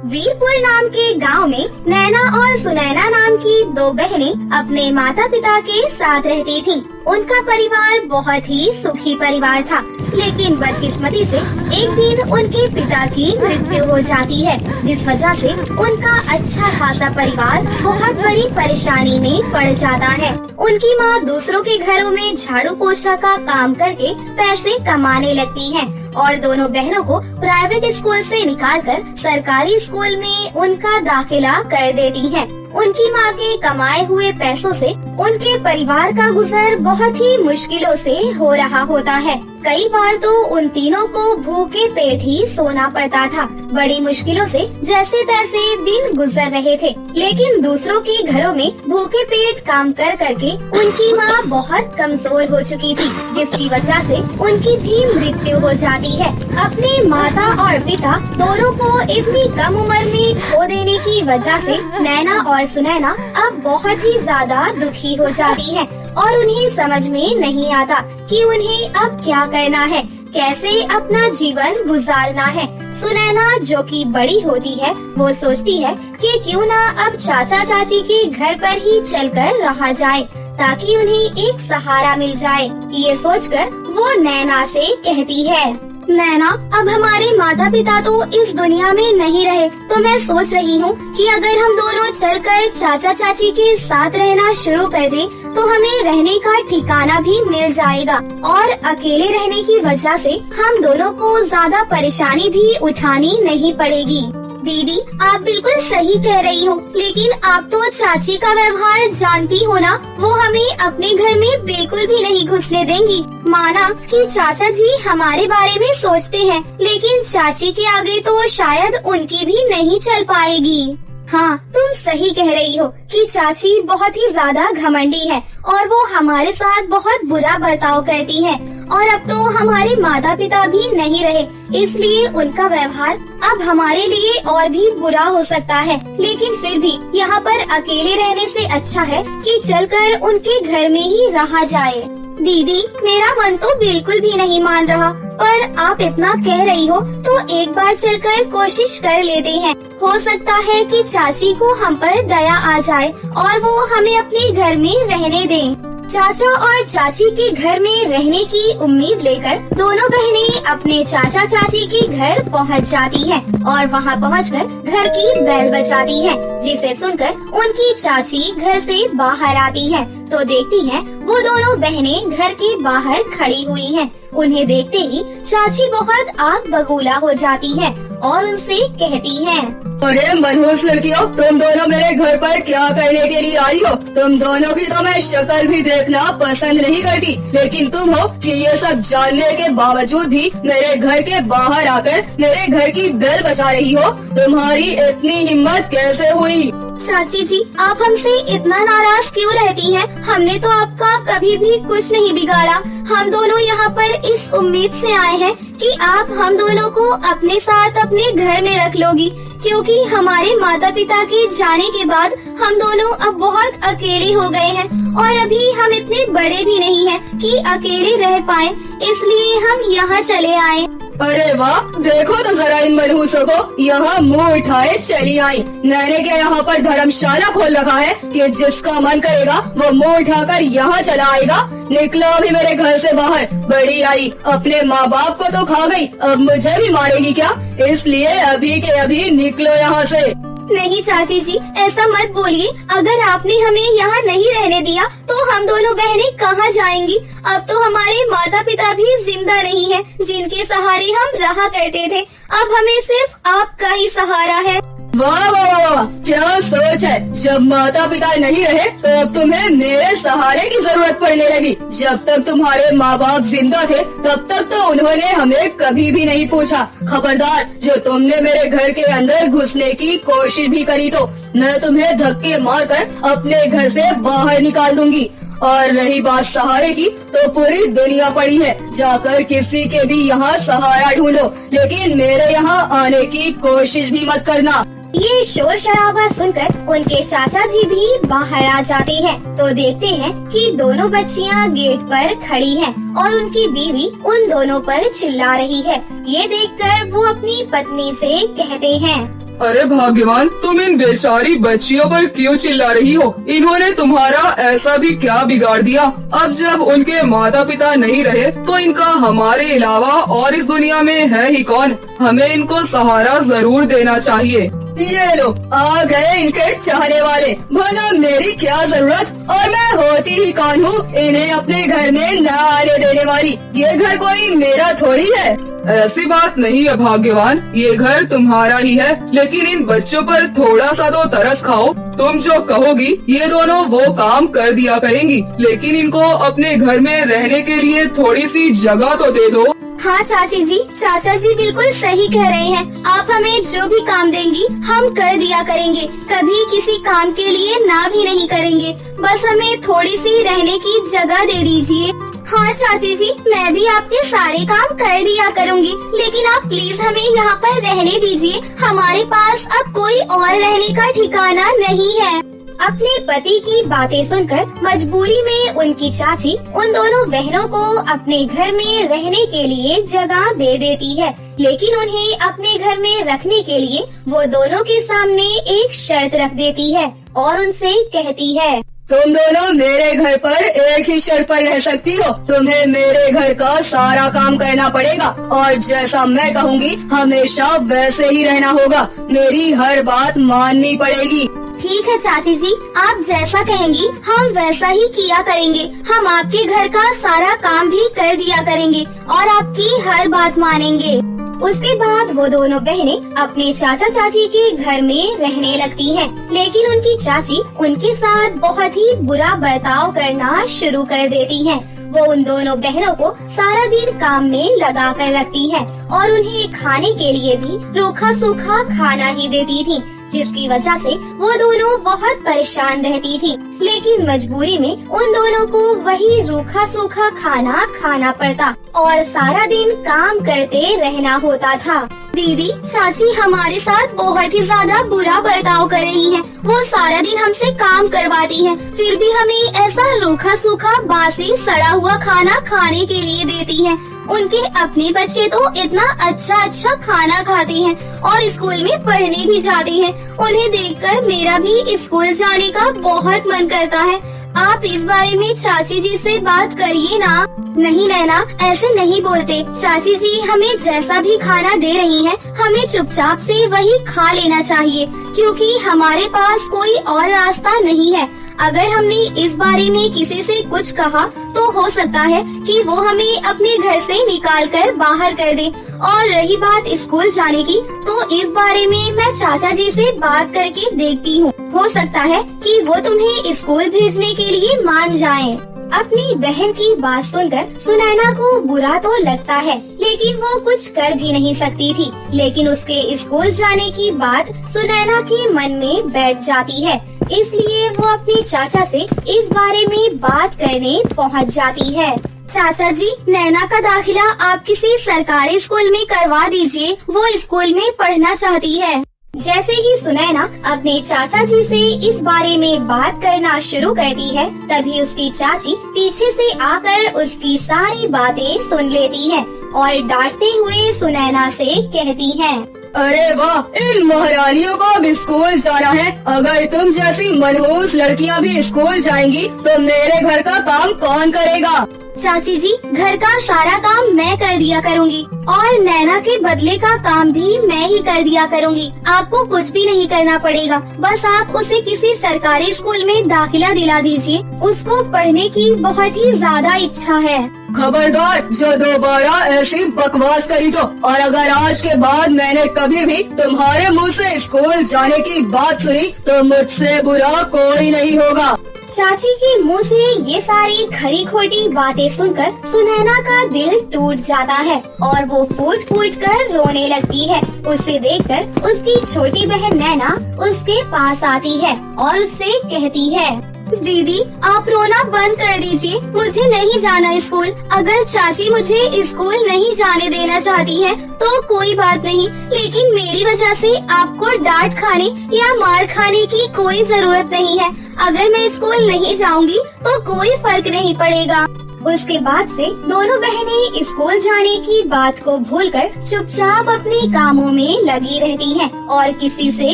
वीरपुर नाम के गांव में नैना और सुनैना नाम की दो बहनें अपने माता पिता के साथ रहती थीं। उनका परिवार बहुत ही सुखी परिवार था, लेकिन बदकिस्मती से एक दिन उनके पिता की मृत्यु हो जाती है, जिस वजह से उनका अच्छा खासा परिवार बहुत बड़ी परेशानी में पड़ जाता है। उनकी माँ दूसरों के घरों में झाड़ू पोछा का काम करके पैसे कमाने लगती है और दोनों बहनों को प्राइवेट स्कूल से निकालकर सरकारी स्कूल में उनका दाखिला कर देती हैं। उनकी माँ के कमाए हुए पैसों से उनके परिवार का गुजर बहुत ही मुश्किलों से हो रहा होता है। कई बार तो उन तीनों को भूखे पेट ही सोना पड़ता था। बड़ी मुश्किलों से जैसे तैसे दिन गुजर रहे थे, लेकिन दूसरों के घरों में भूखे पेट काम कर करके उनकी माँ बहुत कमजोर हो चुकी थी, जिसकी वजह से उनकी भी मृत्यु हो जाती है। अपने माता और पिता दोनों को इतनी कम उम्र में खो देने की वजह से नैना और सुनैना अब बहुत ही ज्यादा दुखी हो जाती है और उन्हें समझ में नहीं आता कि उन्हें अब क्या करना है, कैसे अपना जीवन गुजारना है। सुनैना जो कि बड़ी होती है, वो सोचती है कि क्यों ना अब चाचा चाची के घर पर ही चलकर रहा जाए, ताकि उन्हें एक सहारा मिल जाए। ये सोचकर वो नैना से कहती है, नैना, अब हमारे माता पिता तो इस दुनिया में नहीं रहे, तो मैं सोच रही हूँ कि अगर हम दोनों चलकर चाचा चाची के साथ रहना शुरू कर दें, तो हमें रहने का ठिकाना भी मिल जाएगा और अकेले रहने की वजह से हम दोनों को ज्यादा परेशानी भी उठानी नहीं पड़ेगी। दीदी, आप बिल्कुल सही कह रही हो, लेकिन आप तो चाची का व्यवहार जानती हो ना, वो हमें अपने घर में बिल्कुल भी नहीं घुसने देंगी। माना कि चाचा जी हमारे बारे में सोचते हैं, लेकिन चाची के आगे तो शायद उनकी भी नहीं चल पाएगी। हाँ, तुम सही कह रही हो कि चाची बहुत ही ज्यादा घमंडी है और वो हमारे साथ बहुत बुरा बर्ताव करती है, और अब तो हमारे माता पिता भी नहीं रहे, इसलिए उनका व्यवहार अब हमारे लिए और भी बुरा हो सकता है। लेकिन फिर भी यहाँ पर अकेले रहने से अच्छा है कि चलकर उनके घर में ही रहा जाए। दीदी, मेरा मन तो बिल्कुल भी नहीं मान रहा, पर आप इतना कह रही हो तो एक बार चलकर कोशिश कर लेते हैं। हो सकता है कि चाची को हम पर दया आ जाए और वो हमें अपने घर में रहने दें। चाचा और चाची के घर में रहने की उम्मीद लेकर दोनों बहनें अपने चाचा चाची के घर पहुंच जाती हैं और वहां पहुंचकर घर की बेल बजाती हैं, जिसे सुनकर उनकी चाची घर से बाहर आती है तो देखती हैं वो दोनों बहनें घर के बाहर खड़ी हुई हैं। उन्हें देखते ही चाची बहुत आग बबूला हो जाती है और उनसे कहती है, अरे मनहूस लड़कियों, तुम दोनों मेरे घर पर क्या करने के लिए आई हो? तुम दोनों की तो मैं शक्ल भी देखना पसंद नहीं करती, लेकिन तुम हो कि ये सब जानने के बावजूद भी मेरे घर के बाहर आकर मेरे घर की बेल बजा रही हो। तुम्हारी इतनी हिम्मत कैसे हुई? चाची जी, आप हमसे इतना नाराज क्यों रहती हैं? हमने तो आपका कभी भी कुछ नहीं बिगाड़ा। हम दोनों यहाँ पर इस उम्मीद से आए हैं कि आप हम दोनों को अपने साथ अपने घर में रख लोगी, क्योंकि हमारे माता पिता के जाने के बाद हम दोनों अब बहुत अकेले हो गए हैं और अभी हम इतने बड़े भी नहीं हैं कि अकेले रह पाएं, इसलिए हम यहाँ चले आए। अरे वाह, देखो तो जरा इन मनहूसों को, यहाँ मुंह उठाए चली आई। मैंने क्या यहाँ पर धर्मशाला खोल रखा है कि जिसका मन करेगा वो मुंह उठाकर यहाँ चला आएगा? निकलो अभी मेरे घर से बाहर। बड़ी आई, अपने माँ बाप को तो खा गई, अब मुझे भी मारेगी क्या? इसलिए अभी के अभी निकलो यहाँ से। नहीं चाची जी, ऐसा मत बोलिए। अगर आपने हमें यहाँ नहीं रहने दिया तो हम दोनों बहनें कहाँ जाएंगी? अब तो हमारे माता पिता भी जिंदा नहीं है, जिनके सहारे हम रहा करते थे। अब हमें सिर्फ आपका ही सहारा है। वाह वाह वाह, क्या सोच है। जब माता पिता नहीं रहे तो अब तुम्हें मेरे सहारे की जरूरत पड़ने लगी। जब तक तुम्हारे माँ बाप जिंदा थे तब तक तो उन्होंने हमें कभी भी नहीं पूछा। खबरदार, जो तुमने मेरे घर के अंदर घुसने की कोशिश भी करी तो मैं तुम्हें धक्के मारकर अपने घर से बाहर निकाल दूंगी। और रही बात सहारे की, तो पूरी दुनिया पड़ी है, जाकर किसी के भी यहाँ सहारा ढूंढो, लेकिन मेरे यहाँ आने की कोशिश भी मत करना। ये शोर शराबा सुनकर उनके चाचा जी भी बाहर आ जाते हैं तो देखते हैं कि दोनों बच्चियां गेट पर खड़ी हैं और उनकी बीवी उन दोनों पर चिल्ला रही है। ये देखकर वो अपनी पत्नी से कहते हैं, अरे भाग्यवान, तुम इन बेचारी बच्चियों पर क्यों चिल्ला रही हो? इन्होंने तुम्हारा ऐसा भी क्या बिगाड़ दिया? अब जब उनके माता पिता नहीं रहे तो इनका हमारे अलावा और इस दुनिया में है ही कौन? हमें इनको सहारा जरूर देना चाहिए। ये लो आ गए इनके चाहने वाले। भला मेरी क्या जरूरत, और मैं होती ही कौन हूँ इन्हें अपने घर में न आने देने वाली? ये घर कोई मेरा थोड़ी है। ऐसी बात नहीं है भाग्यवान, ये घर तुम्हारा ही है, लेकिन इन बच्चों पर थोड़ा सा तो तरस खाओ। तुम जो कहोगी ये दोनों वो काम कर दिया करेंगी, लेकिन इनको अपने घर में रहने के लिए थोड़ी सी जगह तो दे दो। हाँ चाचा जी बिल्कुल सही कह रहे हैं। आप हमें जो भी काम देंगी हम कर दिया करेंगे, कभी किसी काम के लिए ना भी नहीं करेंगे। बस हमें थोड़ी सी रहने की जगह दे दीजिए। हाँ चाची जी, मैं भी आपके सारे काम कर दिया करूँगी, लेकिन आप प्लीज हमें यहाँ पर रहने दीजिए। हमारे पास अब कोई और रहने का ठिकाना नहीं है। अपने पति की बातें सुनकर मजबूरी में उनकी चाची उन दोनों बहनों को अपने घर में रहने के लिए जगह दे देती है, लेकिन उन्हें अपने घर में रखने के लिए वो दोनों के सामने एक शर्त रख देती है और उनसे कहती है, तुम दोनों मेरे घर पर एक ही शर्त पर रह सकती हो। तुम्हें मेरे घर का सारा काम करना पड़ेगा और जैसा मैं कहूँगी हमेशा वैसे ही रहना होगा। मेरी हर बात माननी पड़ेगी। ठीक है चाची जी, आप जैसा कहेंगी हम वैसा ही किया करेंगे। हम आपके घर का सारा काम भी कर दिया करेंगे और आपकी हर बात मानेंगे। उसके बाद वो दोनों बहनें अपने चाचा चाची के घर में रहने लगती हैं, लेकिन उनकी चाची उनके साथ बहुत ही बुरा बर्ताव करना शुरू कर देती हैं। वो उन दोनों बहनों को सारा दिन काम में लगा कर रखती है और उन्हें खाने के लिए भी रूखा सूखा खाना ही देती थी, जिसकी वजह से वो दोनों बहुत परेशान रहती थी। लेकिन मजबूरी में उन दोनों को वही रूखा सूखा खाना खाना पड़ता और सारा दिन काम करते रहना होता था। दीदी, चाची हमारे साथ बहुत ही ज्यादा बुरा बर्ताव कर रही हैं। वो सारा दिन हमसे काम करवाती हैं, फिर भी हमें ऐसा रूखा सूखा बासी सड़ा हुआ खाना खाने के लिए देती हैं। उनके अपने बच्चे तो इतना अच्छा खाना खाते हैं और स्कूल में पढ़ने भी जाते हैं। उन्हें देखकर मेरा भी स्कूल जाने का बहुत मन करता है। आप इस बारे में चाची जी से बात करिए ना। नहीं नैना, ऐसे नहीं बोलते। चाची जी हमें जैसा भी खाना दे रही हैं, हमें चुपचाप से वही खा लेना चाहिए, क्योंकि हमारे पास कोई और रास्ता नहीं है। अगर हमने इस बारे में किसी से कुछ कहा तो हो सकता है कि वो हमें अपने घर से निकाल कर बाहर कर दे। और रही बात स्कूल जाने की, तो इस बारे में मैं चाचा जी से बात करके देखती हूँ। हो सकता है कि वो तुम्हें स्कूल भेजने के लिए मान जाएं। अपनी बहन की बात सुनकर सुनैना को बुरा तो लगता है, लेकिन वो कुछ कर भी नहीं सकती थी। लेकिन उसके स्कूल जाने की बात सुनैना के मन में बैठ जाती है, इसलिए वो अपने चाचा से इस बारे में बात करने पहुंच जाती है। चाचा जी, नैना का दाखिला आप किसी सरकारी स्कूल में करवा दीजिए, वो स्कूल में पढ़ना चाहती है। जैसे ही सुनैना अपने चाचा जी से इस बारे में बात करना शुरू करती है, तभी उसकी चाची पीछे से आकर उसकी सारी बातें सुन लेती है और डांटते हुए सुनैना से कहती है, अरे वाह, इन महारानियों को अब स्कूल जाना है। अगर तुम जैसी मनहूस लड़कियां भी स्कूल जाएंगी तो मेरे घर का काम कौन करेगा? चाची जी, घर का सारा काम मैं कर दिया करूँगी और नैना के बदले का काम भी मैं ही कर दिया करूँगी। आपको कुछ भी नहीं करना पड़ेगा, बस आप उसे किसी सरकारी स्कूल में दाखिला दिला दीजिए। उसको पढ़ने की बहुत ही ज्यादा इच्छा है। खबरदार, जो दोबारा ऐसी बकवास करी तो, और अगर आज के बाद मैंने कभी भी तुम्हारे मुंह से स्कूल जाने की बात सुनी तो मुझसे बुरा कोई नहीं होगा। चाची के मुंह से ये सारी खरी खोटी बातें सुनकर सुनैना का दिल टूट जाता है और वो फूट फूट कर रोने लगती है। उसे देखकर उसकी छोटी बहन नैना उसके पास आती है और उससे कहती है, दीदी आप रोना बंद कर दीजिए, मुझे नहीं जाना स्कूल। अगर चाची मुझे स्कूल नहीं जाने देना चाहती है तो कोई बात नहीं, लेकिन मेरी वजह से आपको डांट खाने या मार खाने की कोई जरूरत नहीं है। अगर मैं स्कूल नहीं जाऊंगी तो कोई फर्क नहीं पड़ेगा। उसके बाद से दोनों बहनें स्कूल जाने की बात को भूलकर चुपचाप अपने कामों में लगी रहती हैं और किसी से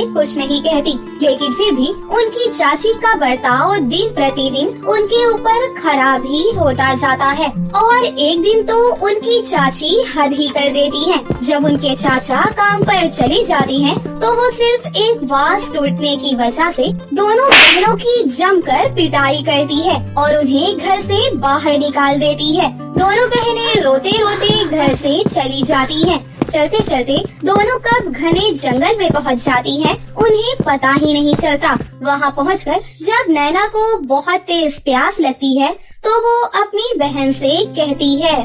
कुछ नहीं कहती। लेकिन फिर भी उनकी चाची का बर्ताव दिन प्रतिदिन उनके ऊपर खराब ही होता जाता है और एक दिन तो उनकी चाची हद ही कर देती है। जब उनके चाचा काम पर चली जाती हैं, तो वो सिर्फ एक वास टूटने की वजह से दोनों बहनों की जमकर पिटाई करती है और उन्हें घर से बाहर निकाल देती है। दोनों बहनें रोते रोते घर से चली जाती हैं। चलते चलते दोनों कब घने जंगल में पहुंच जाती हैं, उन्हें पता ही नहीं चलता। वहां पहुंचकर जब नैना को बहुत तेज प्यास लगती है, तो वो अपनी बहन से कहती है,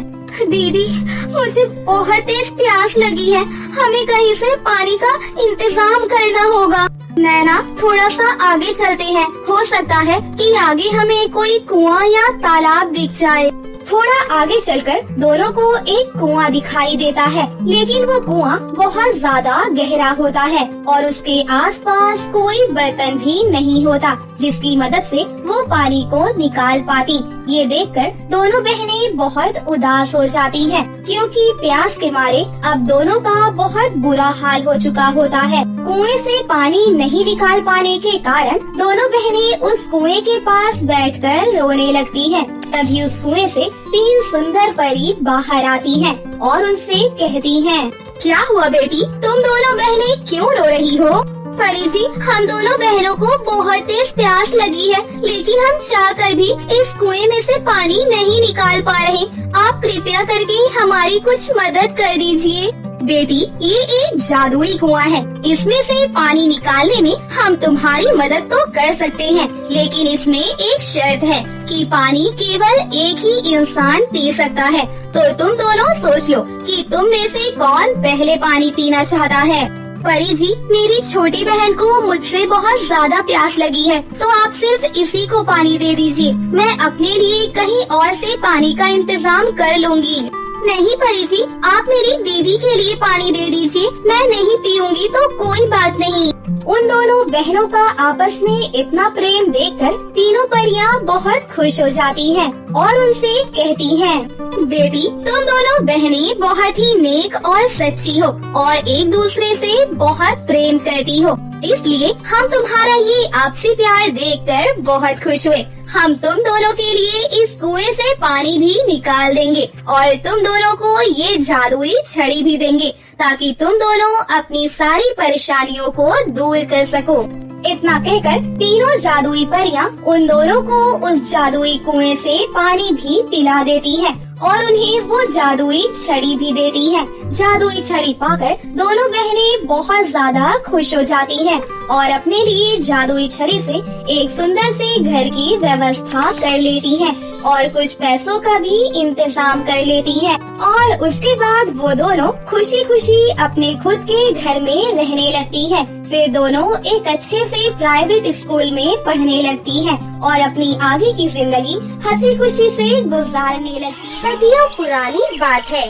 दीदी मुझे बहुत तेज प्यास लगी है, हमें कहीं से पानी का इंतजाम करना होगा। नैना थोड़ा सा आगे चलते हैं, हो सकता है कि आगे हमें कोई कुआं या तालाब दिख जाए। थोड़ा आगे चलकर दोनों को एक कुआं दिखाई देता है, लेकिन वो कुआं बहुत ज्यादा गहरा होता है और उसके आसपास कोई बर्तन भी नहीं होता जिसकी मदद से वो पानी को निकाल पाती। ये देखकर दोनों बहनें बहुत उदास हो जाती हैं, क्योंकि प्यास के मारे अब दोनों का बहुत बुरा हाल हो चुका होता है। कुएं से पानी नहीं निकाल पाने के कारण दोनों बहनें उस कुएं के पास बैठकर रोने लगती हैं। तभी उस कुएं से 3 सुंदर परी बाहर आती हैं और उनसे कहती हैं, क्या हुआ बेटी, तुम दोनों बहनें क्यों रो रही हो? परी जी, हम दोनों बहनों को बहुत तेज प्यास लगी है, लेकिन हम चाहकर भी इस कुएं में से पानी नहीं निकाल पा रहे। आप कृपया करके हमारी कुछ मदद कर दीजिए। बेटी, ये एक जादुई कुआं है, इसमें से पानी निकालने में हम तुम्हारी मदद तो कर सकते हैं, लेकिन इसमें एक शर्त है कि पानी केवल एक ही इंसान पी सकता है। तो तुम दोनों सोच लो कि तुम में से कौन पहले पानी पीना चाहता है। परी जी, मेरी छोटी बहन को मुझसे बहुत ज्यादा प्यास लगी है, तो आप सिर्फ इसी को पानी दे दीजिए। मैं अपने लिए कहीं और से पानी का इंतजाम कर लूंगी। नहीं परी जी, आप मेरी दीदी के लिए पानी दे दीजिए, मैं नहीं पीऊंगी तो कोई बात नहीं। उन दोनों बहनों का आपस में इतना प्रेम देखकर तीनों परियां बहुत खुश हो जाती हैं और उनसे कहती हैं, बेटी तुम दोनों बहनें बहुत ही नेक और सच्ची हो और एक दूसरे से बहुत प्रेम करती हो, इसलिए हम तुम्हारा ये आपसी प्यार देखकर बहुत खुश हुए। हम तुम दोनों के लिए इस कुएं से पानी भी निकाल देंगे और तुम दोनों को ये जादुई छड़ी भी देंगे, ताकि तुम दोनों अपनी सारी परेशानियों को दूर कर सको। इतना कहकर तीनों जादुई परियां उन दोनों को उस जादुई कुएं से पानी भी पिला देती हैं और उन्हें वो जादुई छड़ी भी देती हैं। जादुई छड़ी पाकर दोनों बहनें बहुत ज्यादा खुश हो जाती हैं और अपने लिए जादुई छड़ी से एक सुंदर से घर की व्यवस्था कर लेती हैं और कुछ पैसों का भी इंतजाम कर लेती हैं और उसके बाद वो दोनों खुशी खुशी अपने खुद के घर में रहने लगती हैं। फिर दोनों एक अच्छे से प्राइवेट स्कूल में पढ़ने लगती हैं और अपनी आगे की जिंदगी हंसी खुशी से गुजारने लगती है। सदियों पुरानी बात है।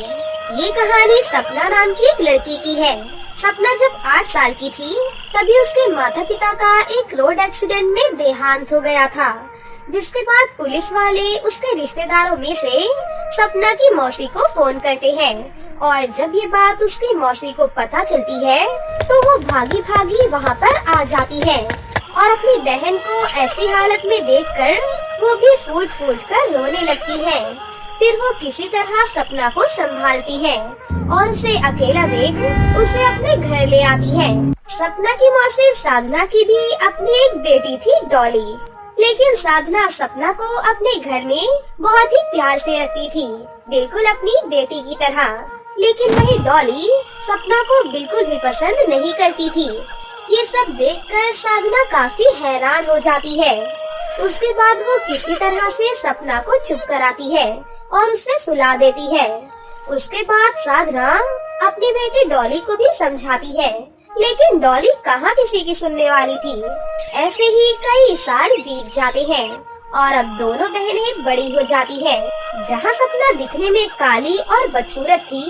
ये कहानी सपना नाम की एक लड़की की है। सपना जब 8 साल की थी, तभी उसके माता पिता का एक रोड एक्सीडेंट में देहांत हो गया था, जिसके बाद पुलिस वाले उसके रिश्तेदारों में से सपना की मौसी को फोन करते हैं और जब ये बात उसकी मौसी को पता चलती है, तो वो भागी भागी वहाँ पर आ जाती है और अपनी बहन को ऐसी हालत में देखकर वो भी फूट फूट कर रोने लगती है। फिर वो किसी तरह सपना को संभालती है और उसे अकेला देख उसे अपने घर ले आती है। सपना की मौसी साधना की भी अपनी एक बेटी थी डॉली, लेकिन साधना सपना को अपने घर में बहुत ही प्यार से रखती थी, बिल्कुल अपनी बेटी की तरह। लेकिन वही डॉली सपना को बिल्कुल भी पसंद नहीं करती थी। ये सब देखकर साधना काफी हैरान हो जाती है। उसके बाद वो किसी तरह से सपना को चुप कराती है और उसे सुला देती है। उसके बाद साधना अपनी बेटी डॉली को भी समझाती है, लेकिन डॉली कहाँ किसी की सुनने वाली थी। ऐसे ही कई साल बीत जाते हैं और अब दोनों बहनें बड़ी हो जाती है। जहाँ सपना दिखने में काली और बदसूरत थी,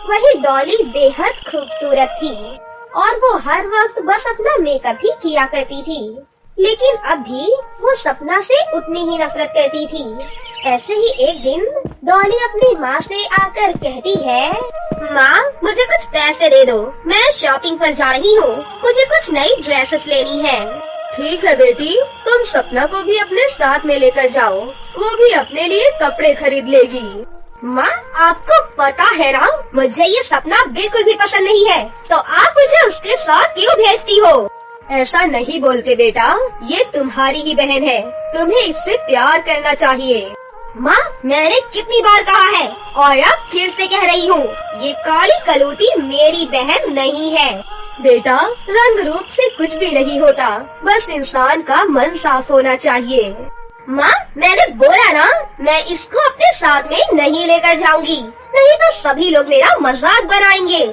वही डॉली बेहद खूबसूरत थी और वो हर वक्त बस अपना मेकअप ही किया करती थी। लेकिन अब भी वो सपना से उतनी ही नफरत करती थी। ऐसे ही एक दिन डॉली अपनी माँ से आकर कहती है, माँ मुझे कुछ पैसे दे दो, मैं शॉपिंग पर जा रही हूँ, मुझे कुछ नई ड्रेसेस लेनी है। ठीक है बेटी, तुम सपना को भी अपने साथ में लेकर जाओ, वो भी अपने लिए कपड़े खरीद लेगी। माँ आपको पता है ना, मुझे ये सपना बिल्कुल भी पसंद नहीं है, तो आप मुझे उसके साथ क्यों भेजती हो? ऐसा नहीं बोलते बेटा, ये तुम्हारी ही बहन है, तुम्हें इससे प्यार करना चाहिए। माँ मैंने कितनी बार कहा है और अब फिर से कह रही हूँ, ये काली कलूटी मेरी बहन नहीं है। बेटा रंग रूप से कुछ भी नहीं होता, बस इंसान का मन साफ होना चाहिए। माँ मैंने बोला ना, मैं इसको अपने साथ में नहीं लेकर जाऊंगी, नहीं तो सभी लोग मेरा मजाक बनाएंगे।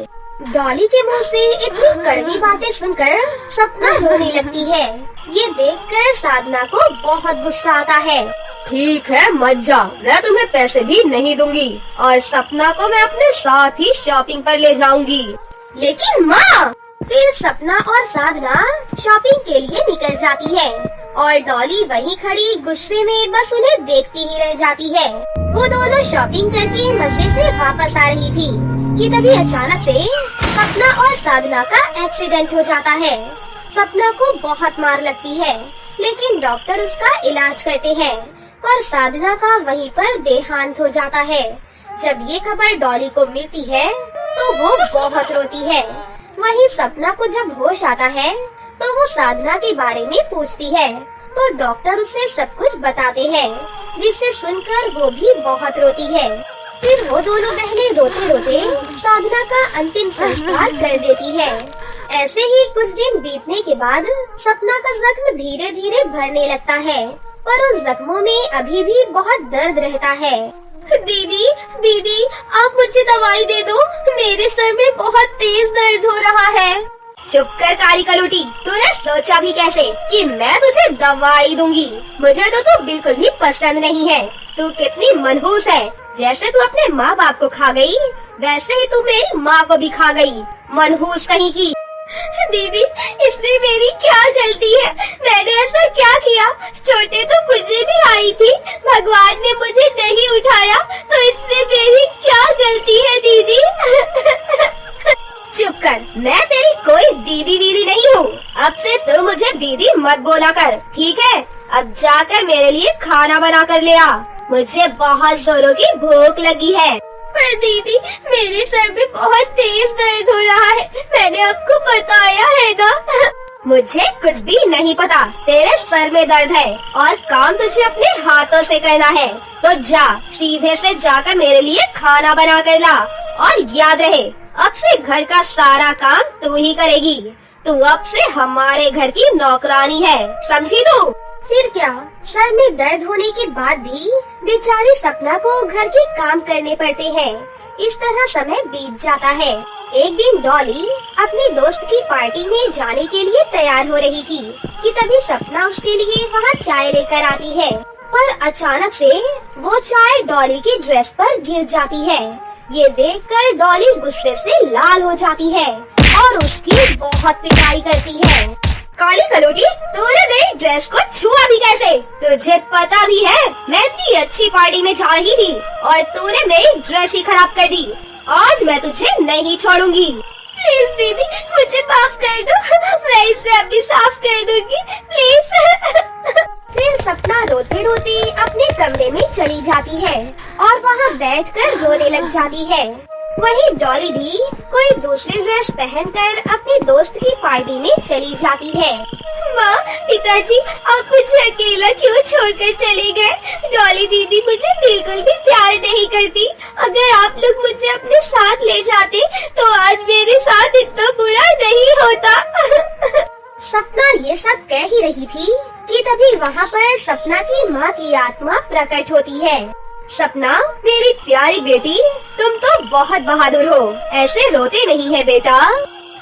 डॉली के मुंह से इतनी कड़वी बातें सुनकर सपना रोने लगती है। ये देखकर साधना को बहुत गुस्सा आता है। ठीक है मत जा, मैं तुम्हें पैसे भी नहीं दूंगी और सपना को मैं अपने साथ ही शॉपिंग पर ले जाऊंगी। लेकिन माँ, फिर सपना और साधना शॉपिंग के लिए निकल जाती है और डॉली वहीं खड़ी गुस्से में बस उन्हें देखती ही रह जाती है। वो दोनों शॉपिंग करके मजे से वापस आ रही थी कि तभी अचानक से सपना और साधना का एक्सीडेंट हो जाता है। सपना को बहुत मार लगती है, लेकिन डॉक्टर उसका इलाज करते हैं, पर साधना का वहीं पर देहांत हो जाता है। जब ये खबर डॉली को मिलती है तो वो बहुत रोती है। वहीं सपना को जब होश आता है तो वो साधना के बारे में पूछती है, तो डॉक्टर उसे सब कुछ बताते हैं, जिसे सुनकर वो भी बहुत रोती है। फिर वो दोनों बहनें रोते रोते साधना का अंतिम संस्कार कर देती है। ऐसे ही कुछ दिन बीतने के बाद सपना का जख्म धीरे धीरे भरने लगता है, पर उन जख्मों में अभी भी बहुत दर्द रहता है। दीदी दीदी आप मुझे दवाई दे दो, मेरे सर में बहुत तेज दर्द हो रहा है। चुप कर काली कलूटी, तूने सोचा भी कैसे कि मैं तुझे दवाई दूंगी? मुझे तो तू बिल्कुल भी पसंद नहीं है। तू कितनी मनहूस है, जैसे तू अपने माँ बाप को खा गई, वैसे ही तू मेरी माँ को भी खा गई, मनहूस कहीं की। दीदी इसमें मेरी क्या गलती है? मैंने ऐसा क्या किया? चोटें तो मुझे भी आई थी, भगवान ने मुझे नहीं उठाया, तो इसमें मेरी क्या गलती है दीदी? चुप कर, मैं तेरी कोई दीदी वीदी नहीं हूँ। अब से तू मुझे दीदी मत बोला कर, ठीक है? अब जाकर मेरे लिए खाना बना कर ले आ, मुझे बहुत जोरों की भूख लगी है। पर दीदी मेरे सर में बहुत तेज दर्द हो रहा है, मैंने आपको बताया है ना? मुझे कुछ भी नहीं पता, तेरे सर में दर्द है और काम तुझे अपने हाथों से करना है, तो जा सीधे से जाकर मेरे लिए खाना बना कर ला। और याद रहे, अब से घर का सारा काम तू ही करेगी, तू अब से हमारे घर की नौकरानी है, समझी तू? फिर क्या, सर में दर्द होने के बाद भी बेचारी सपना को घर के काम करने पड़ते हैं। इस तरह समय बीत जाता है। एक दिन डॉली अपनी दोस्त की पार्टी में जाने के लिए तैयार हो रही थी कि तभी सपना उसके लिए वहाँ चाय लेकर आती है, पर अचानक से वो चाय डॉली की ड्रेस पर गिर जाती है। ये देखकर डॉली गुस्से से लाल हो जाती है और उसकी बहुत पिटाई करती है। काली कलूटी, तूने मेरी ड्रेस को छुआ भी कैसे? तुझे पता भी है मैं इतनी अच्छी पार्टी में जा रही थी और तूने मेरी ड्रेस ही खराब कर दी। आज मैं तुझे नहीं छोड़ूंगी। प्लीज दीदी मुझे माफ कर दो, मैं इसे अभी साफ कर दूंगी, प्लीज। फिर सपना रोते रोते अपने कमरे में चली जाती है और वहाँ बैठकर रोने लग जाती है। वहीं डॉली भी कोई दूसरी ड्रेस पहनकर अपनी दोस्त की पार्टी में चली जाती है। माँ, पिताजी आप मुझे अकेला क्यों छोड़कर चले गए? डॉली दीदी मुझे बिल्कुल भी प्यार नहीं करती। अगर आप लोग मुझे अपने साथ ले जाते तो आज मेरे साथ इतना बुरा नहीं होता। सपना ये सब कह ही रही थी कि तभी वहाँ पर सपना की माँ की आत्मा प्रकट होती है। सपना, मेरी प्यारी बेटी, तुम तो बहुत बहादुर हो, ऐसे रोते नहीं है बेटा।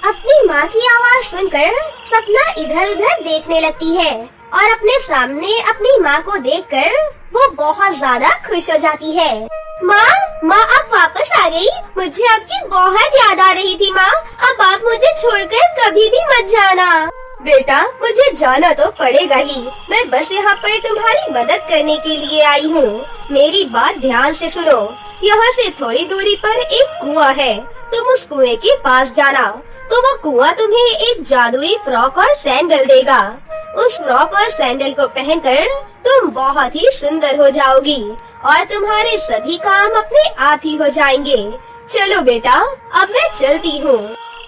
अपनी माँ की आवाज़ सुनकर सपना इधर उधर देखने लगती है और अपने सामने अपनी माँ को देखकर वो बहुत ज्यादा खुश हो जाती है। माँ आप वापस आ गई, मुझे आपकी बहुत याद आ रही थी माँ, अब आप मुझे छोड़कर कभी भी मत जाना। बेटा मुझे जाना तो पड़ेगा ही, मैं बस यहाँ पर तुम्हारी मदद करने के लिए आई हूँ। मेरी बात ध्यान से सुनो। यहाँ से थोड़ी दूरी पर एक कुआं है, तुम उस कुएं के पास जाना, तो वो कुआं तुम्हें एक जादुई फ्रॉक और सैंडल देगा। उस फ्रॉक और सैंडल को पहनकर तुम बहुत ही सुंदर हो जाओगी और तुम्हारे सभी काम अपने आप ही हो जाएंगे। चलो बेटा, अब मैं चलती हूँ।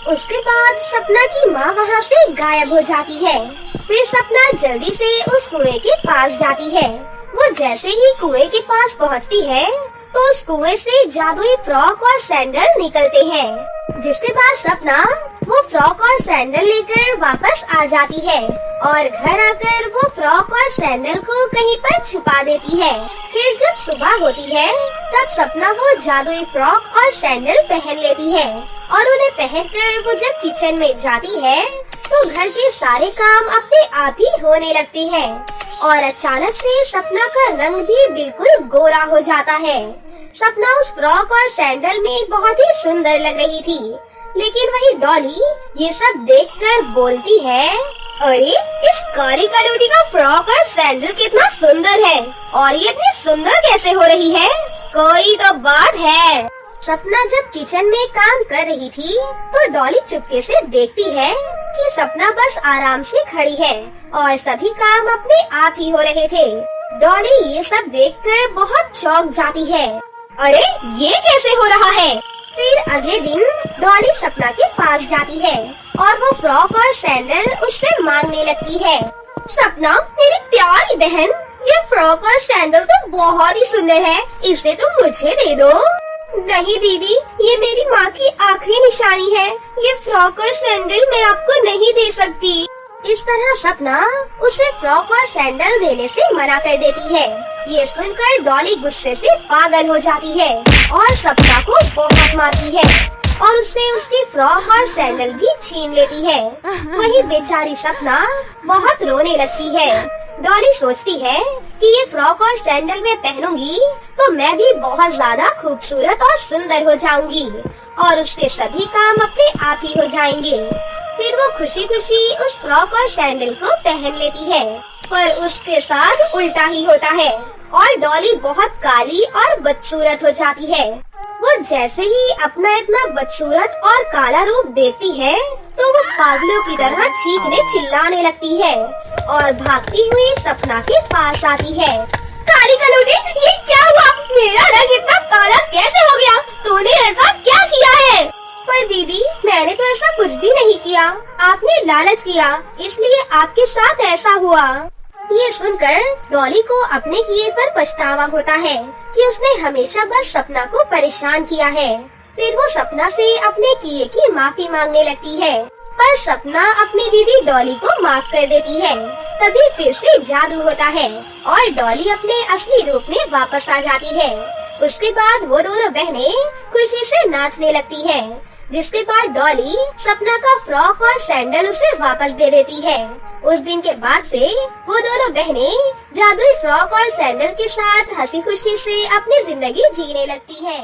उसके बाद सपना की माँ वहाँ से गायब हो जाती है। फिर सपना जल्दी से उस कुएं के पास जाती है। वो जैसे ही कुएं के पास पहुँचती है तो उस कुएं से जादुई फ्रॉक और सैंडल निकलते हैं। जिसके बाद सपना वो फ्रॉक और सैंडल लेकर वापस आ जाती है और घर आकर वो फ्रॉक और सैंडल को कहीं पर छुपा देती है। फिर जब सुबह होती है तब सपना वो जादुई फ्रॉक और सैंडल पहन लेती है और उन्हें पहनकर वो जब किचन में जाती है तो घर के सारे काम अपने आप ही होने लगते हैं और अचानक से सपना का रंग भी बिल्कुल गोरा हो जाता है। सपना उस फ्रॉक और सैंडल में बहुत ही सुंदर लग रही थी, लेकिन वही डॉली ये सब देखकर बोलती है, अरे इस काली कलौटी का फ्रॉक और सैंडल कितना सुंदर है और ये इतनी सुंदर कैसे हो रही है, कोई तो बात है। सपना जब किचन में काम कर रही थी तो डॉली चुपके से देखती है कि सपना बस आराम से खड़ी है और सभी काम अपने आप ही हो रहे थे। डॉली ये सब देखकर बहुत चौंक जाती है, अरे ये कैसे हो रहा है। फिर अगले दिन डॉली सपना के पास जाती है और वो फ्रॉक और सैंडल उससे मांगने लगती है। सपना मेरी प्यारी बहन, ये फ्रॉक और सैंडल तो बहुत ही सुंदर है, इसे तुम मुझे दे दो। नहीं दीदी, ये मेरी माँ की आखिरी निशानी है, ये फ्रॉक और सैंडल मैं आपको नहीं दे सकती। इस तरह सपना उसे फ्रॉक और सैंडल देने से मना कर देती है। ये सुनकर डॉली गुस्से से पागल हो जाती है और सपना को बहुत मारती है और उससे उसकी फ्रॉक और सैंडल भी छीन लेती है। वही बेचारी सपना बहुत रोने लगती है। डॉली सोचती है कि ये फ्रॉक और सैंडल मैं पहनूंगी तो मैं भी बहुत ज्यादा खूबसूरत और सुंदर हो जाऊंगी और उसके सभी काम अपने आप ही हो जाएंगे। फिर वो खुशी खुशी उस फ्रॉक और सैंडल को पहन लेती है, पर उसके साथ उल्टा ही होता है और डॉली बहुत काली और बदसूरत हो जाती है। वो जैसे ही अपना इतना बदसूरत और काला रूप देखती है तो वो पागलों की तरह चीखने चिल्लाने लगती है और भागती हुई सपना के पास आती है। काली कलौटी, ये क्या हुआ? मेरा रंग इतना काला कैसे हो गया? तूने ऐसा क्या किया है? पर दीदी, मैंने तो ऐसा कुछ भी नहीं किया, आपने लालच किया, इसलिए आपके साथ ऐसा हुआ। ये सुनकर डॉली को अपने किए पर पछतावा होता है कि उसने हमेशा बस सपना को परेशान किया है। फिर वो सपना से अपने किए की माफी मांगने लगती है, पर सपना अपनी दीदी डॉली को माफ कर देती है। तभी फिर से जादू होता है और डॉली अपने असली रूप में वापस आ जाती है। उसके बाद वो दोनों बहनें खुशी से नाचने लगती है, जिसके बाद डॉली सपना का फ्रॉक और सैंडल उसे वापस दे देती है। उस दिन के बाद से वो दोनों बहनें जादुई फ्रॉक और सैंडल के साथ हंसी खुशी से अपनी जिंदगी जीने लगती है।